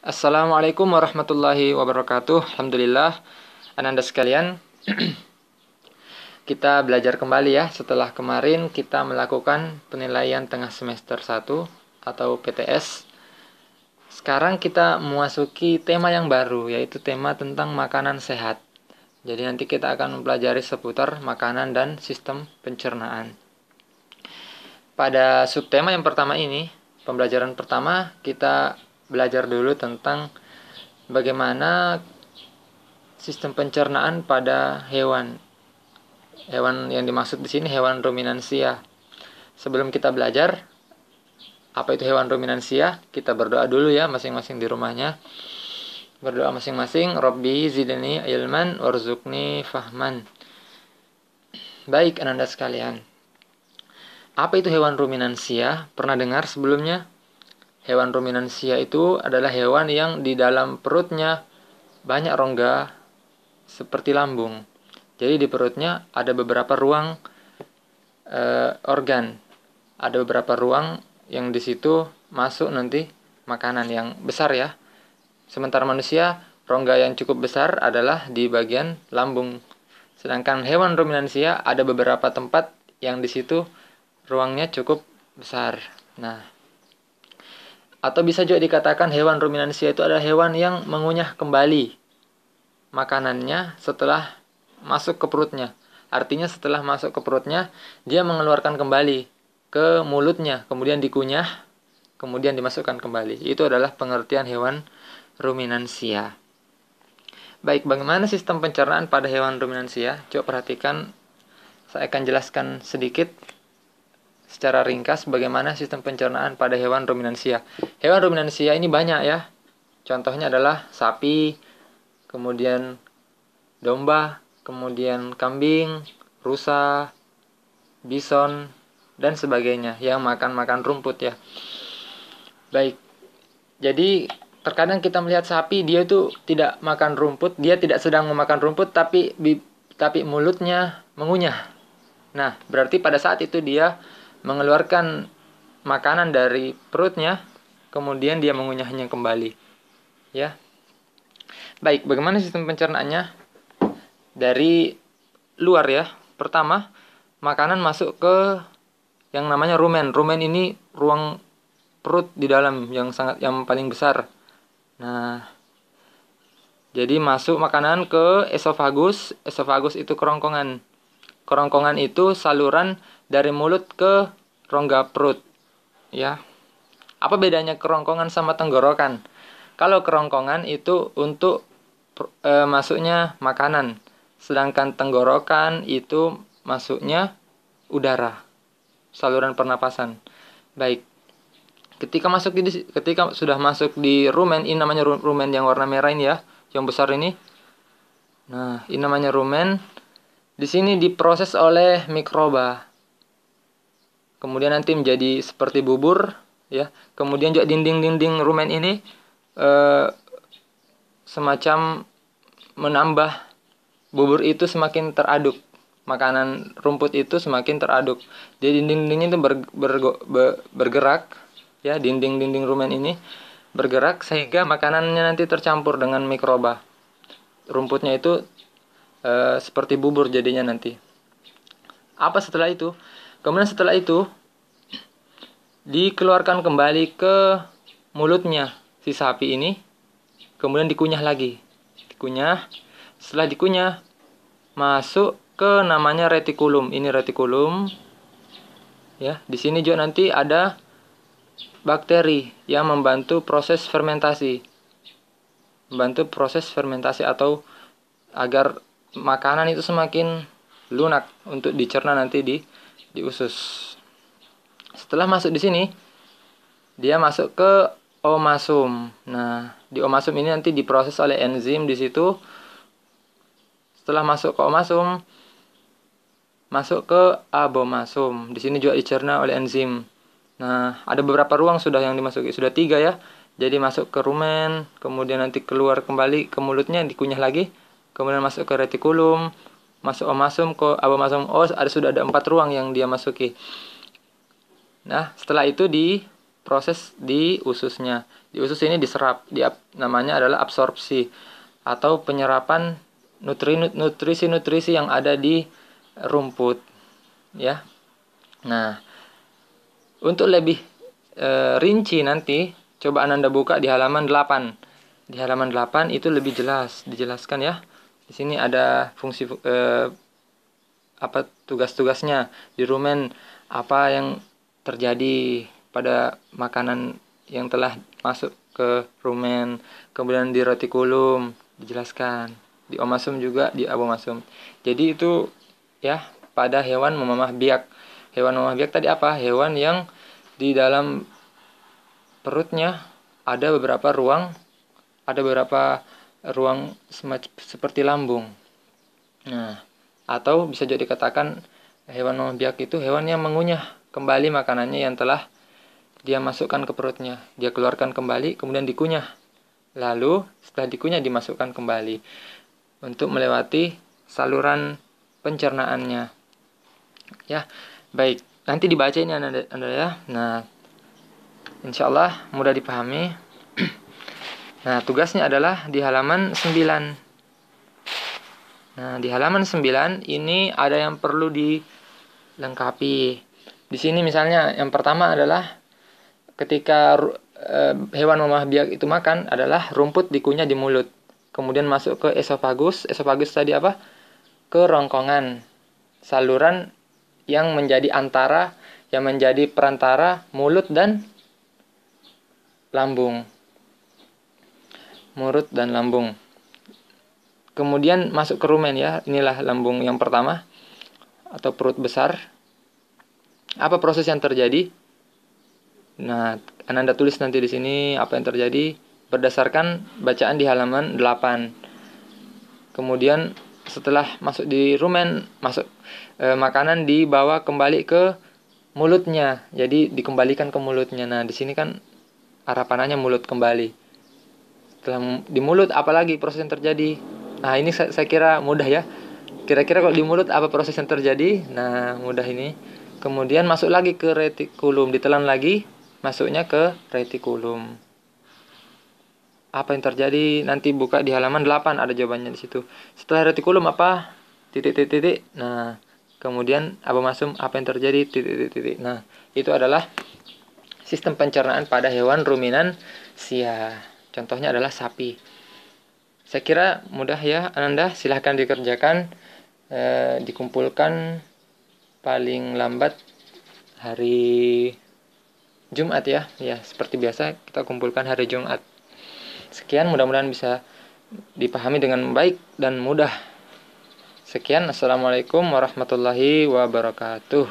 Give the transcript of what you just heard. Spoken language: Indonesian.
Assalamualaikum warahmatullahi wabarakatuh. Alhamdulillah, ananda sekalian, kita belajar kembali ya setelah kemarin kita melakukan penilaian tengah semester 1 atau PTS. Sekarang kita memasuki tema yang baru, yaitu tema tentang makanan sehat. Jadi nanti kita akan mempelajari seputar makanan dan sistem pencernaan. Pada subtema yang pertama ini, pembelajaran pertama, kita belajar dulu tentang bagaimana sistem pencernaan pada hewan. Hewan yang dimaksud di sini hewan ruminansia. Sebelum kita belajar apa itu hewan ruminansia, kita berdoa dulu ya masing-masing di rumahnya. Berdoa masing-masing, Robbi zidni ilman warzuqni fahman. Baik, ananda sekalian. Apa itu hewan ruminansia? Pernah dengar sebelumnya? Hewan ruminansia itu adalah hewan yang di dalam perutnya banyak rongga seperti lambung. Jadi di perutnya ada beberapa ruang organ. Ada beberapa ruang yang di situ masuk nanti makanan yang besar ya. Sementara manusia, rongga yang cukup besar adalah di bagian lambung. Sedangkan hewan ruminansia ada beberapa tempat yang di situ ruangnya cukup besar. Nah, atau bisa juga dikatakan hewan ruminansia itu adalah hewan yang mengunyah kembali makanannya setelah masuk ke perutnya. Artinya setelah masuk ke perutnya, dia mengeluarkan kembali ke mulutnya, kemudian dikunyah, kemudian dimasukkan kembali. Itu adalah pengertian hewan ruminansia. Baik, bagaimana sistem pencernaan pada hewan ruminansia? Coba perhatikan, saya akan jelaskan sedikit secara ringkas bagaimana sistem pencernaan pada hewan ruminansia. Hewan ruminansia ini banyak ya. Contohnya adalah sapi, kemudian domba, kemudian kambing, rusa, bison, dan sebagainya yang makan rumput ya. Baik, jadi terkadang kita melihat sapi, dia itu tidak makan rumput, dia tidak sedang memakan rumput, tapi mulutnya mengunyah. Nah, berarti pada saat itu dia mengeluarkan makanan dari perutnya, kemudian dia mengunyahnya kembali. Ya. Baik, bagaimana sistem pencernaannya? Dari luar ya. Pertama, makanan masuk ke yang namanya rumen. Rumen ini ruang perut di dalam yang paling besar. Nah, jadi masuk makanan ke esofagus. Esofagus itu kerongkongan. Kerongkongan itu saluran dari mulut ke rongga perut. Ya. Apa bedanya kerongkongan sama tenggorokan? Kalau kerongkongan itu untuk masuknya makanan. Sedangkan tenggorokan itu masuknya udara. Saluran pernapasan. Baik. Ketika sudah masuk di rumen, ini namanya rumen yang warna merah ini ya, yang besar ini. Nah, ini namanya rumen. Di sini diproses oleh mikroba. Kemudian nanti menjadi seperti bubur, ya. Kemudian juga dinding-dinding rumen ini semacam menambah bubur itu semakin teraduk. Makanan rumput itu semakin teraduk. Jadi dinding-dindingnya itu bergerak, ya. Dinding-dinding rumen ini bergerak sehingga makanannya nanti tercampur dengan mikroba. Rumputnya itu seperti bubur jadinya nanti. Apa setelah itu? Kemudian setelah itu dikeluarkan kembali ke mulutnya si sapi ini, kemudian dikunyah lagi. Dikunyah. Setelah dikunyah, masuk ke namanya retikulum. Ini retikulum. Ya, di sini juga nanti ada bakteri yang membantu proses fermentasi. Membantu proses fermentasi atau agar makanan itu semakin lunak untuk dicerna nanti di usus. Setelah masuk di sini, dia masuk ke omasum. Nah, di omasum ini nanti diproses oleh enzim di situ. Setelah masuk ke omasum, masuk ke abomasum. Di sini juga dicerna oleh enzim. Nah, ada beberapa ruang sudah yang dimasuki. Sudah 3 ya. Jadi masuk ke rumen, kemudian nanti keluar kembali ke mulutnya, dikunyah lagi. Kemudian masuk ke retikulum, masuk omasum, ke abomasum. Sudah ada 4 ruang yang dia masuki. Nah, setelah itu proses di ususnya. Di usus ini diserap, namanya adalah absorpsi atau penyerapan nutrisi-nutrisi yang ada di rumput, ya. Nah, untuk lebih rinci nanti coba Ananda buka di halaman 8. Di halaman 8 itu lebih jelas dijelaskan ya. Di sini ada fungsi apa tugas-tugasnya di rumen, apa yang terjadi pada makanan yang telah masuk ke rumen, kemudian di retikulum dijelaskan, di omasum juga, di abomasum. Jadi itu ya pada hewan memamah biak. Hewan memamah biak tadi apa? Hewan yang di dalam perutnya ada beberapa ruang seperti lambung. Nah, atau bisa jadi dikatakan hewan memamah biak itu hewan yang mengunyah kembali makanannya yang telah dia masukkan ke perutnya. Dia keluarkan kembali, kemudian dikunyah. Lalu setelah dikunyah dimasukkan kembali untuk melewati saluran pencernaannya. Ya, baik. Nanti dibaca ini Anda ya. Nah, insya Allah mudah dipahami. Nah, tugasnya adalah di halaman 9. Nah, di halaman 9 ini ada yang perlu dilengkapi. Di sini misalnya yang pertama adalah ketika hewan memamah biak itu makan adalah rumput dikunyah di mulut. Kemudian masuk ke esofagus. Esofagus tadi apa? Kerongkongan. Saluran yang menjadi perantara mulut dan lambung. Mulut dan lambung. Kemudian masuk ke rumen ya. Inilah lambung yang pertama atau perut besar. Apa proses yang terjadi? Nah, Ananda tulis nanti di sini apa yang terjadi berdasarkan bacaan di halaman 8. Kemudian setelah masuk di rumen, makanan dibawa kembali ke mulutnya. Jadi dikembalikan ke mulutnya. Nah, di sini kan arah panahnya mulut kembali. Setelah di mulut apalagi proses yang terjadi? Nah, ini saya kira mudah ya. Kira-kira kalau di mulut apa proses yang terjadi? Nah, mudah ini. Kemudian masuk lagi ke retikulum, ditelan lagi, masuknya ke retikulum. Apa yang terjadi? Nanti buka di halaman 8 ada jawabannya di situ. Setelah retikulum apa? Titik. Nah, kemudian abomasum apa yang terjadi? Titik. Nah, itu adalah sistem pencernaan pada hewan ruminansia. Contohnya adalah sapi. Saya kira mudah ya Ananda, silahkan dikerjakan, dikumpulkan paling lambat hari Jumat ya. Ya, seperti biasa kita kumpulkan hari Jumat. Sekian, mudah-mudahan bisa dipahami dengan baik dan mudah. Sekian, assalamualaikum warahmatullahi wabarakatuh.